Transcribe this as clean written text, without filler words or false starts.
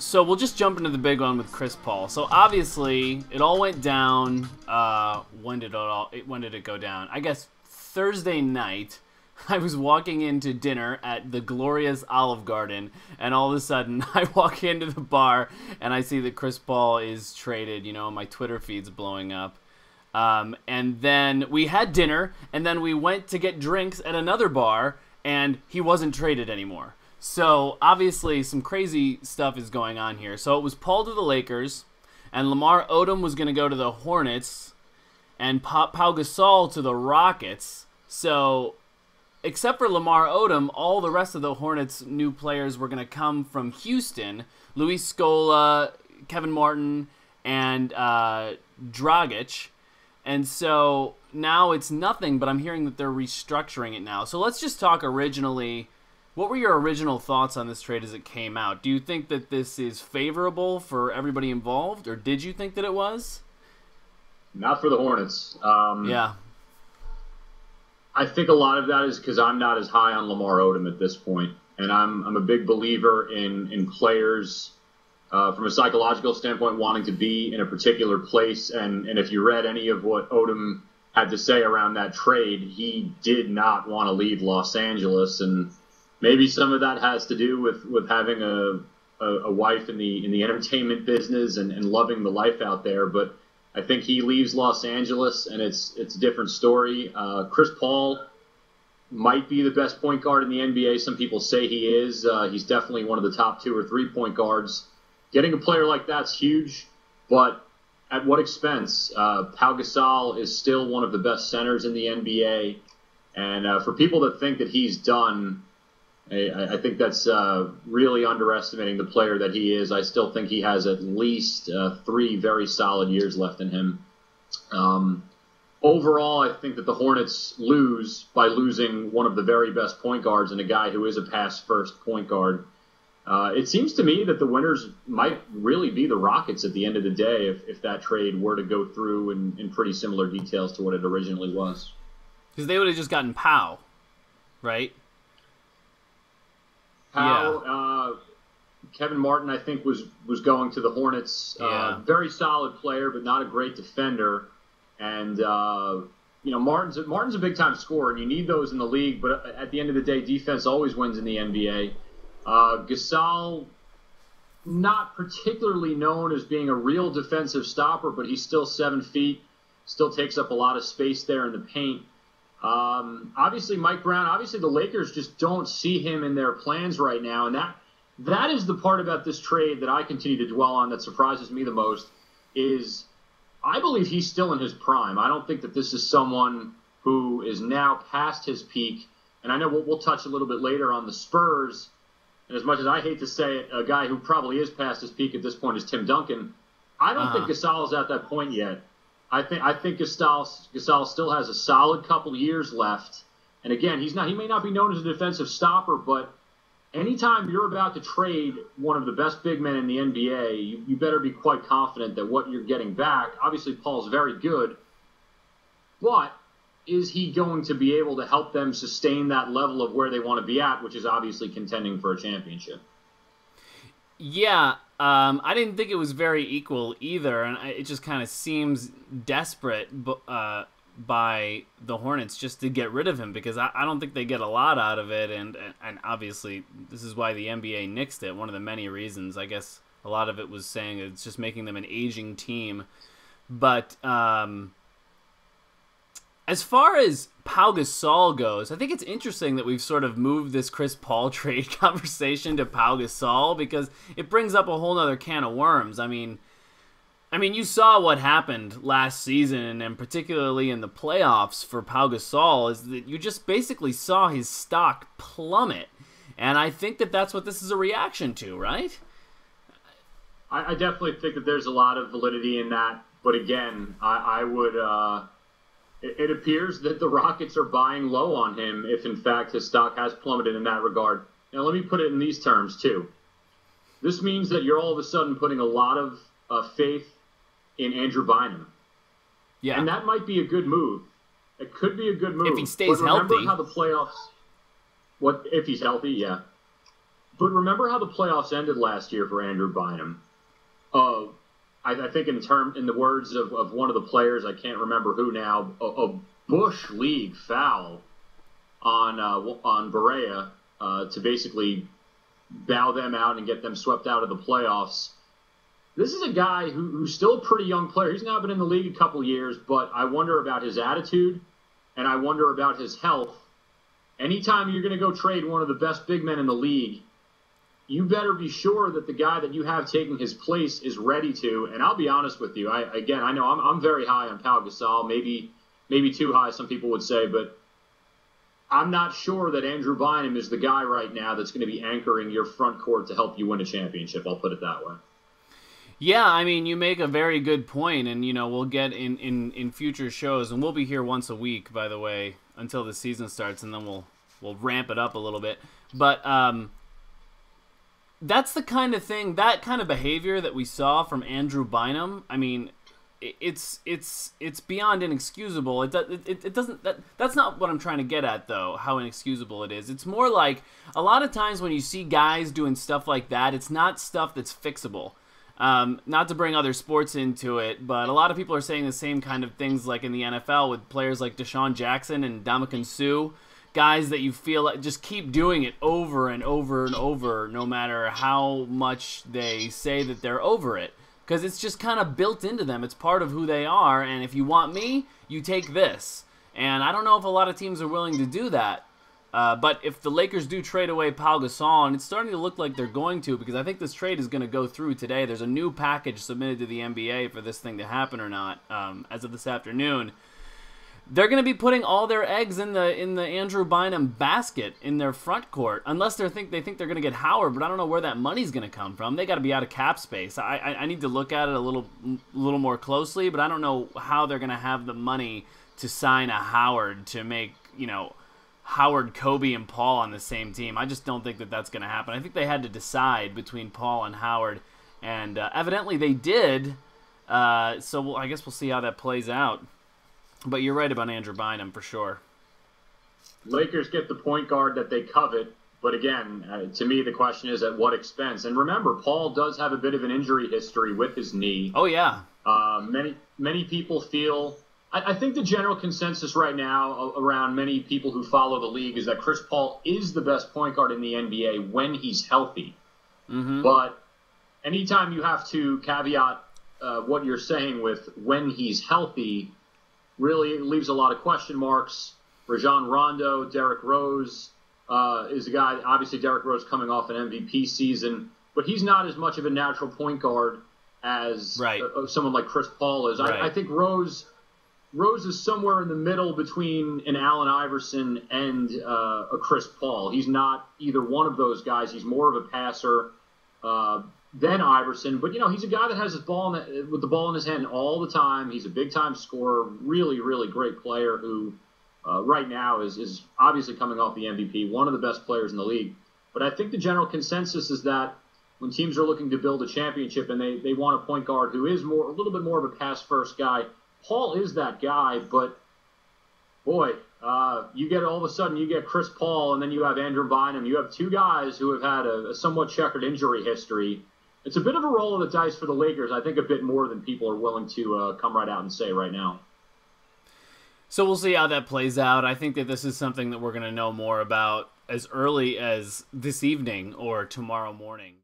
So we'll just jump into the big one with Chris Paul. So obviously, it all went down. When did it go down? I guess Thursday night. I was walking into dinner at the glorious Olive Garden, and all of a sudden, I walk into the bar, and I see that Chris Paul is traded. My Twitter feed's blowing up. And then we had dinner, and then we went to get drinks at another bar, and he wasn't traded anymore. So, obviously, some crazy stuff is going on here. So, it was Paul to the Lakers, and Lamar Odom was going to go to the Hornets, and Pau Gasol to the Rockets. So, except for Lamar Odom, all the rest of the Hornets' new players were going to come from Houston. Luis Scola, Kevin Martin, and Dragic. And so, now it's nothing, but I'm hearing that they're restructuring it now. So, let's just talk originally. What were your original thoughts on this trade as it came out? Do you think that this is favorable for everybody involved, or did you think that it was? Not for the Hornets. Yeah. I think a lot of that is because I'm not as high on Lamar Odom at this point, and I'm a big believer in players from a psychological standpoint wanting to be in a particular place. And if you read any of what Odom had to say around that trade, he did not want to leave Los Angeles, and maybe some of that has to do with having a wife in the entertainment business and loving the life out there. But I think he leaves Los Angeles, and it's a different story. Chris Paul might be the best point guard in the NBA. Some people say he is. He's definitely one of the top 2 or 3 point guards. Getting a player like that's huge, but at what expense? Pau Gasol is still one of the best centers in the NBA, and for people that think that he's done, I think that's really underestimating the player that he is. I still think he has at least 3 very solid years left in him. Overall, I think that the Hornets lose by losing one of the very best point guards and a guy who is a pass-first point guard. It seems to me that the winners might really be the Rockets at the end of the day if that trade were to go through in pretty similar details to what it originally was. Because they would have just gotten Pau, right? Kevin Martin, I think, was going to the Hornets. Very solid player, but not a great defender. And Martin's a big time scorer, and you need those in the league. But at the end of the day, defense always wins in the NBA. Gasol, not particularly known as being a real defensive stopper, but he's still 7 feet, still takes up a lot of space there in the paint. Obviously, Mike Brown, obviously the Lakers just don't see him in their plans right now. And that is the part about this trade that I continue to dwell on that surprises me the most is I believe he's still in his prime. I don't think that this is someone who is now past his peak. And I know we'll touch a little bit later on the Spurs. And as much as I hate to say it, a guy who probably is past his peak at this point is Tim Duncan. I don't think Gasol is at that point yet. I think Gasol still has a solid couple years left. And again, he may not be known as a defensive stopper, but anytime you're about to trade one of the best big men in the NBA, you better be quite confident that what you're getting back, obviously Paul's very good, but is he going to be able to help them sustain that level of where they want to be at, which is obviously contending for a championship? Yeah, I didn't think it was very equal either, and it just kind of seems desperate by the Hornets just to get rid of him because I don't think they get a lot out of it, and obviously this is why the NBA nixed it, one of the many reasons. I guess a lot of it was saying it's just making them an aging team, but as far as Pau Gasol goes, I think it's interesting that we've sort of moved this Chris Paul trade conversation to Pau Gasol because it brings up a whole other can of worms. I mean, you saw what happened last season, and particularly in the playoffs for Pau Gasol, is that you just basically saw his stock plummet. And I think that that's what this is a reaction to, right? I definitely think that there's a lot of validity in that. But again, I would... It appears that the Rockets are buying low on him if, in fact, his stock has plummeted in that regard. Now, let me put it in these terms, too. This means that you're all of a sudden putting a lot of faith in Andrew Bynum. Yeah. And that might be a good move. It could be a good move. If he stays but remember healthy. How the playoffs... If he's healthy, yeah. But remember how the playoffs ended last year for Andrew Bynum? I think in the words of one of the players, I can't remember who now, a Bush League foul on Berea to basically bow them out and get them swept out of the playoffs. This is a guy who's still a pretty young player. He's now been in the league a couple years, but I wonder about his attitude, and I wonder about his health. Anytime you're going to go trade one of the best big men in the league, you better be sure that the guy that you have taking his place is ready to. And I'll be honest with you. I know I'm very high on Pau Gasol, maybe too high, some people would say, but I'm not sure that Andrew Bynum is the guy right now that's going to be anchoring your front court to help you win a championship. I'll put it that way. Yeah, I mean, you make a very good point, and, we'll get in future shows, and we'll be here once a week, by the way, until the season starts, and then we'll ramp it up a little bit. But that's the kind of thing, that kind of behavior that we saw from Andrew Bynum. I mean, it's beyond inexcusable. It doesn't. That's not what I'm trying to get at, though. How inexcusable it is. It's more like a lot of times when you see guys doing stuff like that, it's not stuff that's fixable. Not to bring other sports into it, but a lot of people are saying the same kind of things like in the NFL with players like Deshaun Jackson and Ndamukong Suh, guys that you feel like just keep doing it over and over and over, no matter how much they say that they're over it, because it's just kind of built into them. It's part of who they are, and if you want me, you take this. And I don't know if a lot of teams are willing to do that. But if the Lakers do trade away Pau Gasol, and it's starting to look like they're going to, because I think this trade is going to go through today. There's a new package submitted to the NBA for this thing to happen or not, as of this afternoon. They're going to be putting all their eggs in the Andrew Bynum basket in their front court, unless they think they're going to get Howard. But I don't know where that money's going to come from. They got to be out of cap space. I need to look at it a little more closely, but I don't know how they're going to have the money to sign a Howard to make Howard, Kobe, and Paul on the same team. I just don't think that that's going to happen. I think they had to decide between Paul and Howard, and evidently they did. So I guess we'll see how that plays out. But you're right about Andrew Bynum for sure. Lakers get the point guard that they covet, but again, to me the question is at what expense? And remember, Paul does have a bit of an injury history with his knee. Oh yeah. Many people feel. I think the general consensus right now around many people who follow the league is that Chris Paul is the best point guard in the NBA when he's healthy. Mm-hmm. But anytime you have to caveat what you're saying with when he's healthy, really it leaves a lot of question marks. Rajon Rondo, Derrick Rose is a guy, obviously Derrick Rose coming off an MVP season, but he's not as much of a natural point guard as someone like Chris Paul is. Right. I think Rose is somewhere in the middle between an Allen Iverson and a Chris Paul. He's not either one of those guys. He's more of a passer than Iverson. But, he's a guy that has his ball with the ball in his hand all the time. He's a big-time scorer, really, really great player who right now is obviously coming off the MVP, one of the best players in the league. But I think the general consensus is that when teams are looking to build a championship and they want a point guard who is a little bit more of a pass-first guy, Paul is that guy, but boy, you get Chris Paul, and then you have Andrew Bynum. You have two guys who have had a somewhat checkered injury history. It's a bit of a roll of the dice for the Lakers, I think a bit more than people are willing to come right out and say right now. So we'll see how that plays out. I think that this is something that we're going to know more about as early as this evening or tomorrow morning.